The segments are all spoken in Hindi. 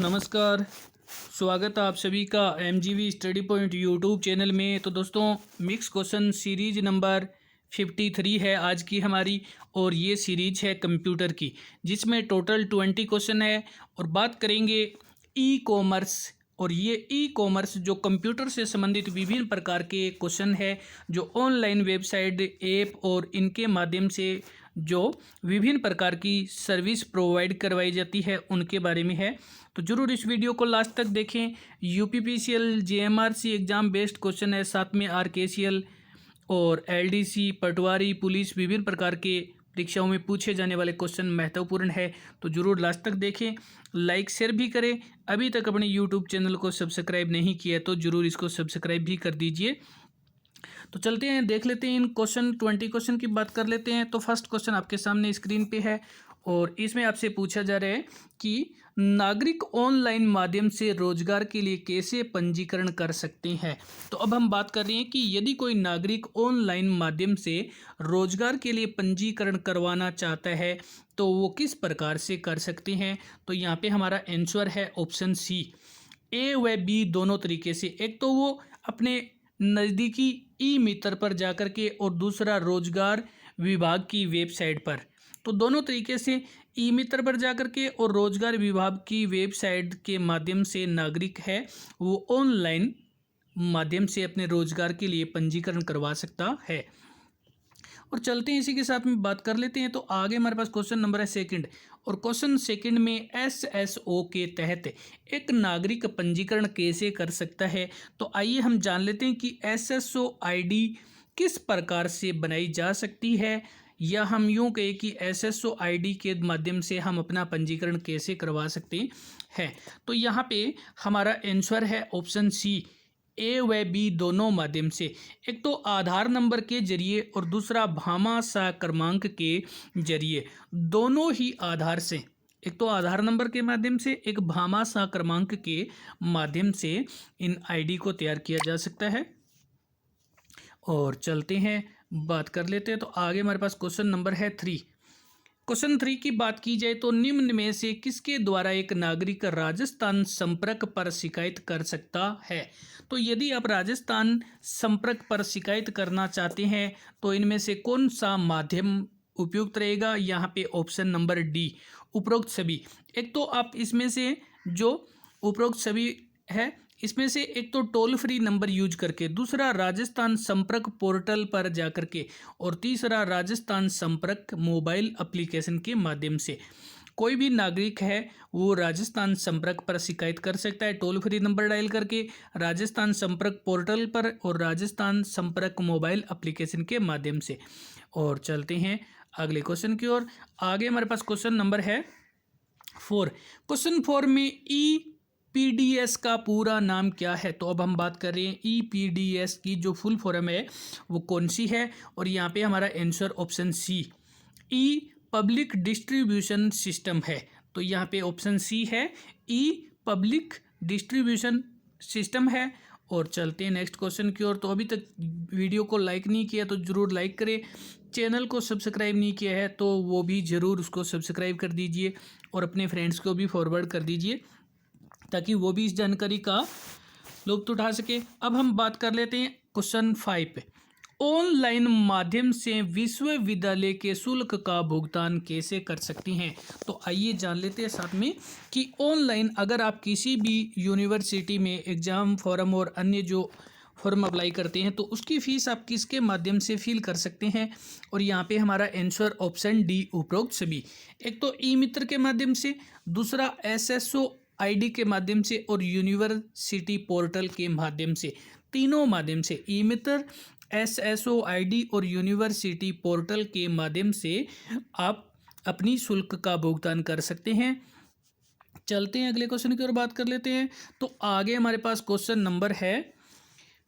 नमस्कार। स्वागत है आप सभी का एमजीवी स्टडी पॉइंट यूट्यूब चैनल में। तो दोस्तों, मिक्स क्वेश्चन सीरीज नंबर 53 है आज की हमारी, और ये सीरीज है कंप्यूटर की, जिसमें टोटल 20 क्वेश्चन है। और बात करेंगे ई कॉमर्स, और ये ई कॉमर्स जो कंप्यूटर से संबंधित विभिन्न प्रकार के क्वेश्चन है, जो ऑनलाइन वेबसाइट, ऐप और इनके माध्यम से जो विभिन्न प्रकार की सर्विस प्रोवाइड करवाई जाती है, उनके बारे में है। तो जरूर इस वीडियो को लास्ट तक देखें। यूपीपीसीएल जेएमआरसी एग्जाम बेस्ड क्वेश्चन है, साथ में आरकेसीएल और एलडीसी, पटवारी, पुलिस, विभिन्न प्रकार के परीक्षाओं में पूछे जाने वाले क्वेश्चन महत्वपूर्ण है। तो जरूर लास्ट तक देखें, लाइक शेयर भी करें। अभी तक अपने यूट्यूब चैनल को सब्सक्राइब नहीं किया तो जरूर इसको सब्सक्राइब भी कर दीजिए। तो चलते हैं, देख लेते हैं इन 20 क्वेश्चन की बात कर लेते हैं। तो फर्स्ट क्वेश्चन आपके सामने स्क्रीन पे है, और इसमें आपसे पूछा जा रहा है कि नागरिक ऑनलाइन माध्यम से रोजगार के लिए कैसे पंजीकरण कर सकते हैं। तो अब हम बात कर रहे हैं कि यदि कोई नागरिक ऑनलाइन माध्यम से रोजगार के लिए पंजीकरण करवाना चाहता है तो वो किस प्रकार से कर सकते हैं। तो यहाँ पे हमारा आंसर है ऑप्शन सी, ए व बी दोनों तरीके से। एक तो वो अपने नज़दीकी ई मित्र पर जाकर के, और दूसरा रोजगार विभाग की वेबसाइट पर। तो दोनों तरीके से ई मित्र पर जाकर के और रोजगार विभाग की वेबसाइट के माध्यम से नागरिक है वो ऑनलाइन माध्यम से अपने रोजगार के लिए पंजीकरण करवा सकता है। और चलते हैं, इसी के साथ में बात कर लेते हैं। तो आगे हमारे पास क्वेश्चन नंबर है सेकंड, और क्वेश्चन सेकंड में एसएसओ के तहत एक नागरिक पंजीकरण कैसे कर सकता है। तो आइए हम जान लेते हैं कि एसएसओ आईडी किस प्रकार से बनाई जा सकती है, या हम यूँ कहें कि एसएसओ आईडी के माध्यम से हम अपना पंजीकरण कैसे करवा सकते हैं। तो यहाँ पे हमारा आंसर है ऑप्शन सी, ए व बी दोनों माध्यम से। एक तो आधार नंबर के जरिए और दूसरा भामाशाह क्रमांक के जरिए, दोनों ही आधार से, एक तो आधार नंबर के माध्यम से, एक भामाशाह क्रमांक के माध्यम से इन आईडी को तैयार किया जा सकता है। और चलते हैं, बात कर लेते हैं। तो आगे हमारे पास क्वेश्चन नंबर है 3। क्वेश्चन 3 की बात की जाए तो निम्न में से किसके द्वारा एक नागरिक राजस्थान संपर्क पर शिकायत कर सकता है। तो यदि आप राजस्थान संपर्क पर शिकायत करना चाहते हैं तो इनमें से कौन सा माध्यम उपयुक्त रहेगा। यहाँ पे ऑप्शन नंबर डी, उपरोक्त सभी। एक तो आप इसमें से जो उपरोक्त सभी है, इसमें से एक तो टोल फ्री नंबर यूज करके, दूसरा राजस्थान संपर्क पोर्टल पर जाकर के, और तीसरा राजस्थान संपर्क मोबाइल एप्लीकेशन के माध्यम से कोई भी नागरिक है वो राजस्थान संपर्क पर शिकायत कर सकता है, टोल फ्री नंबर डायल करके, राजस्थान संपर्क पोर्टल पर और राजस्थान संपर्क मोबाइल एप्लीकेशन के माध्यम से। और चलते हैं अगले क्वेश्चन की ओर। आगे हमारे पास क्वेश्चन नंबर है 4। क्वेश्चन 4 में ई पीडीएस का पूरा नाम क्या है। तो अब हम बात कर रहे हैं ई पीडीएस की जो फुल फॉर्म है वो कौन सी है। और यहाँ पे हमारा आंसर ऑप्शन सी, ई पब्लिक डिस्ट्रीब्यूशन सिस्टम है। तो यहाँ पे ऑप्शन सी है, ई पब्लिक डिस्ट्रीब्यूशन सिस्टम है। और चलते हैं नेक्स्ट क्वेश्चन की ओर। तो अभी तक वीडियो को लाइक नहीं किया तो ज़रूर लाइक करें, चैनल को सब्सक्राइब नहीं किया है तो वो भी ज़रूर उसको सब्सक्राइब कर दीजिए, और अपने फ्रेंड्स को भी फॉरवर्ड कर दीजिए ताकि वो भी इस जानकारी का लुत्फ उठा सके। अब हम बात कर लेते हैं क्वेश्चन 5 पे। ऑनलाइन माध्यम से विश्वविद्यालय के शुल्क का भुगतान कैसे कर सकती हैं। तो आइए जान लेते हैं साथ में कि ऑनलाइन अगर आप किसी भी यूनिवर्सिटी में एग्ज़ाम फॉर्म और अन्य जो फॉर्म अप्लाई करते हैं तो उसकी फ़ीस आप किसके माध्यम से फिल कर सकते हैं। और यहाँ पे हमारा आंसर ऑप्शन डी, उपरोक्त सभी। एक तो ई मित्र के माध्यम से, दूसरा एसएसओ आईडी के माध्यम से, और यूनिवर्सिटी पोर्टल के माध्यम से। तीनों माध्यम से, ई मित्र, एसएसओ आईडी और यूनिवर्सिटी पोर्टल के माध्यम से आप अपनी शुल्क का भुगतान कर सकते हैं। चलते हैं अगले क्वेश्चन की ओर बात कर लेते हैं। तो आगे हमारे पास क्वेश्चन नंबर है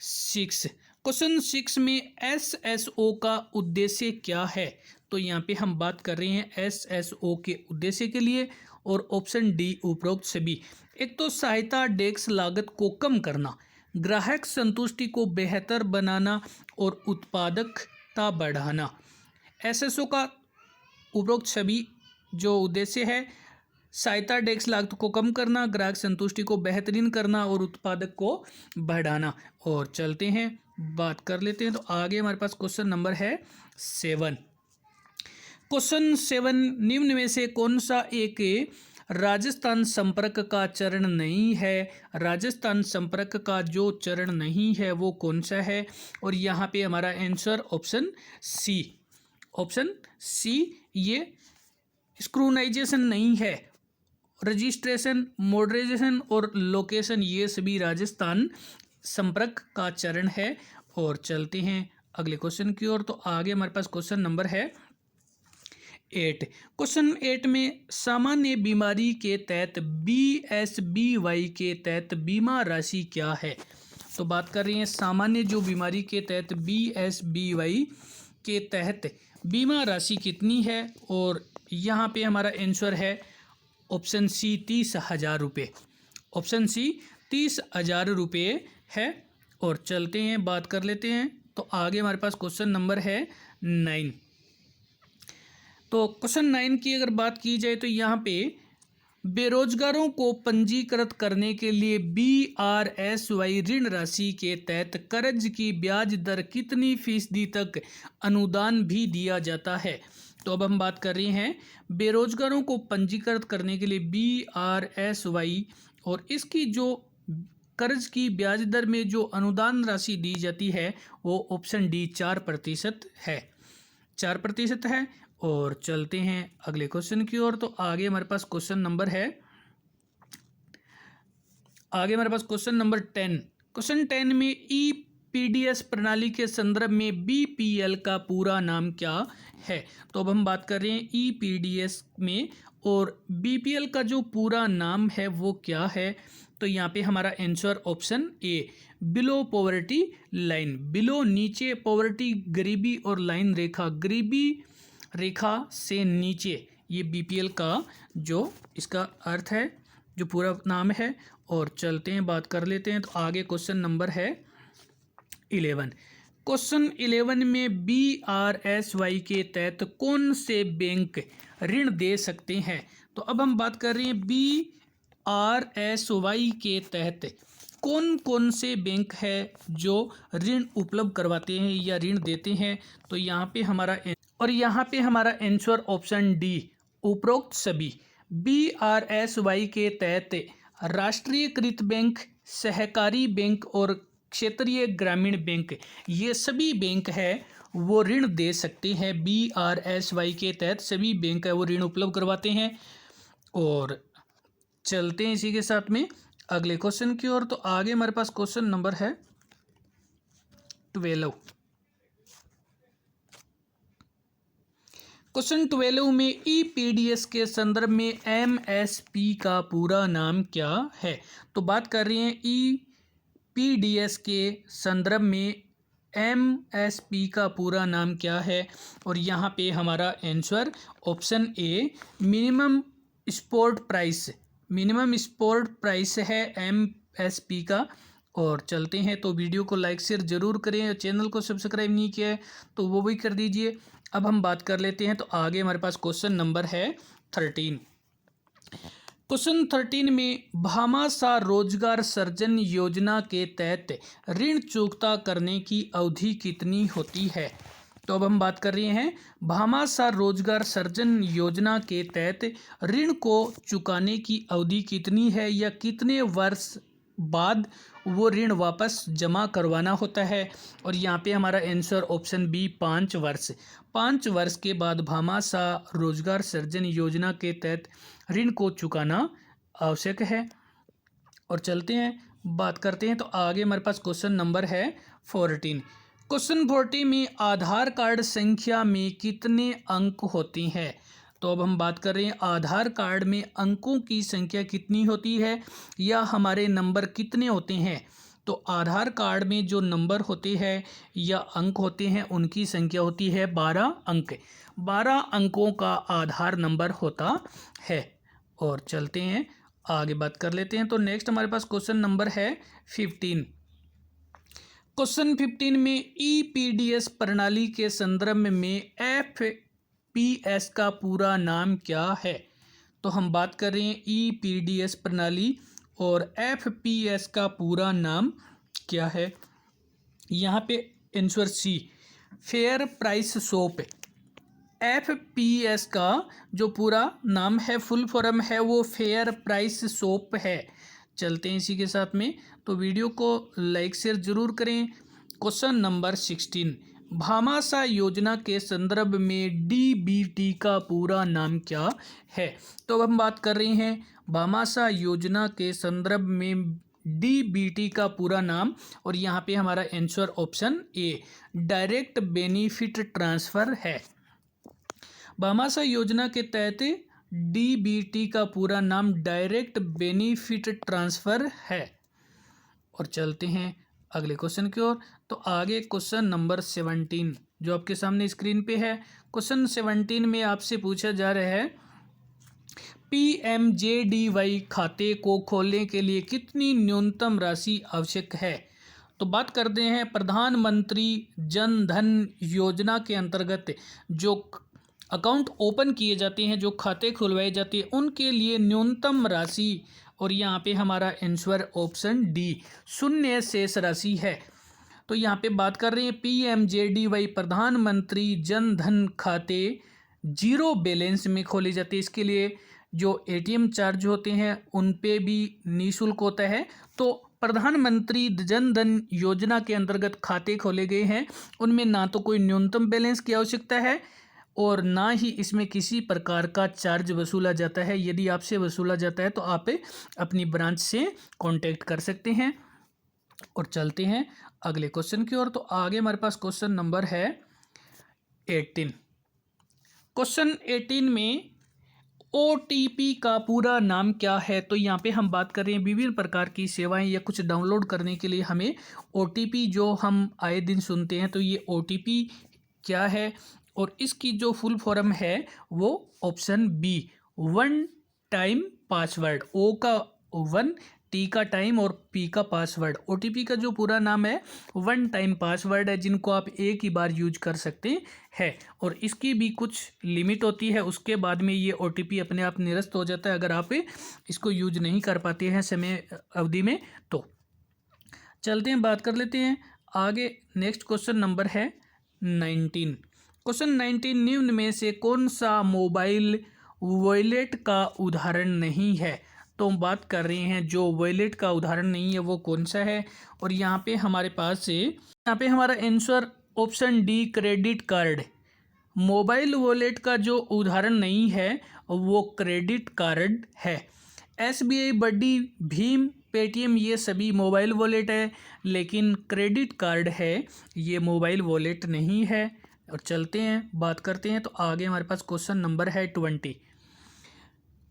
6। क्वेश्चन 6 में एसएसओ का उद्देश्य क्या है। तो यहाँ पे हम बात कर रहे हैं एसएसओ के उद्देश्य के लिए, और ऑप्शन डी, उपरोक्त सभी। एक तो सहायता डेस्क लागत को कम करना, ग्राहक संतुष्टि को बेहतर बनाना और उत्पादकता बढ़ाना। एसएसओ का उपरोक्त सभी जो उद्देश्य है सहायता डेस्क लागत को कम करना, ग्राहक संतुष्टि को बेहतरीन करना और उत्पादक को बढ़ाना। और चलते हैं बात कर लेते हैं। तो आगे हमारे पास क्वेश्चन नंबर है 7। क्वेश्चन 7, निम्न में से कौन सा एक राजस्थान संपर्क का चरण नहीं है? राजस्थान संपर्क का जो चरण नहीं है वो कौन सा है? और यहाँ पे हमारा आंसर ऑप्शन सी, ये स्क्रूनाइजेशन नहीं है। रजिस्ट्रेशन, मॉडर्नाइजेशन और लोकेशन, ये सभी राजस्थान संपर्क का चरण है। और चलते हैं अगले क्वेश्चन की ओर। तो आगे हमारे पास क्वेश्चन नंबर है 8। क्वेश्चन 8 में सामान्य बीमारी के तहत BSBY के तहत बीमा राशि क्या है? तो बात कर रहे हैं सामान्य जो बीमारी के तहत BSBY के तहत बीमा राशि कितनी है? और यहाँ पे हमारा आंसर है ऑप्शन सी 30,000 रुपये। ऑप्शन सी 30,000 रुपये है। और चलते हैं बात कर लेते हैं। तो आगे हमारे पास क्वेश्चन नंबर है 9। तो क्वेश्चन 9 की अगर बात की जाए तो यहाँ पे बेरोजगारों को पंजीकृत करने के लिए BRSY ऋण राशि के तहत कर्ज की ब्याज दर कितनी फीसदी तक अनुदान भी दिया जाता है? तो अब हम बात कर रहे हैं बेरोजगारों को पंजीकृत करने के लिए BRSY, और इसकी जो कर्ज की ब्याज दर में जो अनुदान राशि दी जाती है वो ऑप्शन डी 4% है। 4% है। और चलते हैं अगले क्वेश्चन की ओर। तो आगे हमारे पास क्वेश्चन नंबर 10। क्वेश्चन 10 में EPDS प्रणाली के संदर्भ में BPL का पूरा नाम क्या है? तो अब हम बात कर रहे हैं EPDS में, और BPL का जो पूरा नाम है वो क्या है? तो यहाँ पे हमारा answer option A, below poverty line. Below नीचे, पॉवर्टी गरीबी, और लाइन रेखा, गरीबी रेखा से नीचे, ये BPL का जो इसका अर्थ है, जो पूरा नाम है। और चलते हैं बात कर लेते हैं। तो आगे क्वेश्चन नंबर है 11। क्वेश्चन 11 में BRSY के तहत कौन से बैंक ऋण दे सकते हैं? तो अब हम बात कर रहे हैं BRSY के तहत कौन कौन से बैंक है जो ऋण उपलब्ध करवाते हैं या ऋण देते हैं? तो यहाँ पे हमारा आंसर ऑप्शन डी, उपरोक्त सभी। BRSY के तहत राष्ट्रीयकृत बैंक, सहकारी बैंक और क्षेत्रीय ग्रामीण बैंक, ये सभी बैंक है वो ऋण दे सकते हैं। BRSY के तहत सभी बैंक है वो ऋण उपलब्ध करवाते हैं। और चलते हैं इसी के साथ में अगले क्वेश्चन की ओर। तो आगे हमारे पास क्वेश्चन नंबर है 12। क्वेश्चन 12 में EPDS के संदर्भ में MSP का पूरा नाम क्या है? तो बात कर रहे हैं EPDS के संदर्भ में MSP का पूरा नाम क्या है? और यहाँ पे हमारा answer option A, minimum support price है MSP का। और चलते हैं। तो वीडियो को लाइक शेयर जरूर करें, और चैनल को सब्सक्राइब नहीं किया है तो वो भी कर दीजिए। अब हम बात कर लेते हैं। तो आगे हमारे पास क्वेश्चन नंबर है 13। क्वेश्चन 13 में भामाशाह रोजगार सृजन योजना के तहत ऋण चुकता करने की अवधि कितनी होती है? तो अब हम बात कर रहे हैं भामाशाह रोजगार सृजन योजना के तहत ऋण को चुकाने की अवधि कितनी है, या कितने वर्ष बाद वो ऋण वापस जमा करवाना होता है? और यहाँ पे हमारा आंसर ऑप्शन बी, 5 वर्ष। 5 वर्ष के बाद भामाशाह रोजगार सृजन योजना के तहत ऋण को चुकाना आवश्यक है। और चलते हैं बात करते हैं। तो आगे हमारे पास क्वेश्चन नंबर है 14। क्वेश्चन 14 में आधार कार्ड संख्या में कितने अंक होती हैं? तो अब हम बात कर रहे हैं आधार कार्ड में अंकों की संख्या कितनी होती है, या हमारे नंबर कितने होते हैं? तो आधार कार्ड में जो नंबर होते हैं या अंक होते हैं उनकी संख्या होती है 12 अंक। 12 अंकों का आधार नंबर होता है। और चलते हैं आगे बात कर लेते हैं। तो नेक्स्ट हमारे पास क्वेश्चन नंबर है 15। क्वेश्चन 15 में EPDS प्रणाली के संदर्भ में FPS का पूरा नाम क्या है? तो हम बात कर रहे हैं EPDS प्रणाली, और FPS का पूरा नाम क्या है? यहाँ पे answer C, fair price shop. FPS का जो पूरा नाम है, फुल फॉर्म है, वो फेयर प्राइस सोप है। चलते हैं इसी के साथ में, तो वीडियो को लाइक शेयर जरूर करें। क्वेश्चन नंबर 16, भामाशाह योजना के संदर्भ में DBT का पूरा नाम क्या है? तो अब हम बात कर रहे हैं भामाशाह योजना के संदर्भ में DBT का पूरा नाम, और यहाँ पे हमारा answer option A, direct benefit transfer है। भामाशाह योजना के तहत DBT का पूरा नाम डायरेक्ट बेनिफिट ट्रांसफ़र है। और चलते हैं अगले क्वेश्चन की ओर। तो आगे क्वेश्चन नंबर 17 जो आपके सामने स्क्रीन पे है। क्वेश्चन 17 में आपसे पूछा जा रहा है, PMJDY खाते को खोलने के लिए कितनी न्यूनतम राशि आवश्यक है? तो बात करते हैं प्रधानमंत्री जन धन योजना के अंतर्गत जो अकाउंट ओपन किए जाते हैं, जो खाते खुलवाए जाते हैं, उनके लिए न्यूनतम राशि, और यहाँ पे हमारा आंसर ऑप्शन डी, शून्य शेष राशि है। तो यहाँ पे बात कर रहे हैं PMJDY प्रधानमंत्री जन धन खाते जीरो बैलेंस में खोले जाते हैं। इसके लिए जो ATM चार्ज होते हैं उन पे भी निःशुल्क होता है। तो प्रधानमंत्री जन धन योजना के अंतर्गत खाते खोले गए हैं, उनमें ना तो कोई न्यूनतम बैलेंस की आवश्यकता है और ना ही इसमें किसी प्रकार का चार्ज वसूला जाता है। यदि आपसे वसूला जाता है तो आप अपनी ब्रांच से कांटेक्ट कर सकते हैं। और चलते हैं अगले क्वेश्चन की ओर। तो आगे हमारे पास क्वेश्चन नंबर है 18। क्वेश्चन 18 में OTP का पूरा नाम क्या है? तो यहाँ पे हम बात कर रहे हैं विभिन्न प्रकार की सेवाएं या कुछ डाउनलोड करने के लिए हमें OTP जो हम आए दिन सुनते हैं, तो ये OTP क्या है? और इसकी जो फुल फॉर्म है वो option B, one time password. O का 1, T का टाइम और P का पासवर्ड। OTP का जो पूरा नाम है वन टाइम पासवर्ड है, जिनको आप एक ही बार यूज कर सकते हैं, और इसकी भी कुछ लिमिट होती है। उसके बाद में ये OTP अपने आप निरस्त हो जाता है अगर आप इसको यूज नहीं कर पाते हैं समय अवधि में। तो चलते हैं, बात कर लेते हैं आगे। नेक्स्ट क्वेश्चन नंबर है 19। क्वेश्चन 19, निम्न में से कौन सा मोबाइल वॉलेट का उदाहरण नहीं है? तो हम बात कर रहे हैं जो वॉलेट का उदाहरण नहीं है वो कौन सा है? और यहाँ पे हमारे पास यहाँ पे हमारा answer option D, credit card. Mobile wallet का जो उदाहरण नहीं है वो क्रेडिट कार्ड है। SBI, बड्डी, भीम, पेटीएम ये सभी मोबाइल वॉलेट है, लेकिन क्रेडिट कार्ड है ये मोबाइल वॉलेट नहीं है। और चलते हैं, बात करते हैं। तो आगे हमारे पास क्वेश्चन नंबर है 20।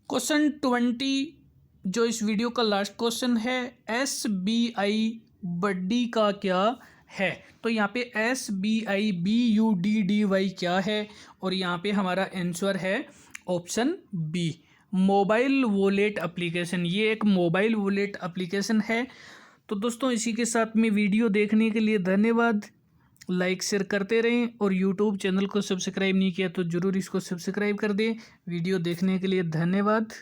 क्वेश्चन 20 जो इस वीडियो का लास्ट क्वेश्चन है, SBI बड्डी का क्या है? तो यहाँ पे SBI BUDDY क्या है? और यहाँ पे हमारा आंसर है option B, mobile wallet application. ये एक मोबाइल वॉलेट एप्लीकेशन है। तो दोस्तों इसी के साथ में वीडियो देखने के लिए धन्यवाद। लाइक शेयर करते रहें, और यूट्यूब चैनल को सब्सक्राइब नहीं किया तो ज़रूर इसको सब्सक्राइब कर दें। वीडियो देखने के लिए धन्यवाद।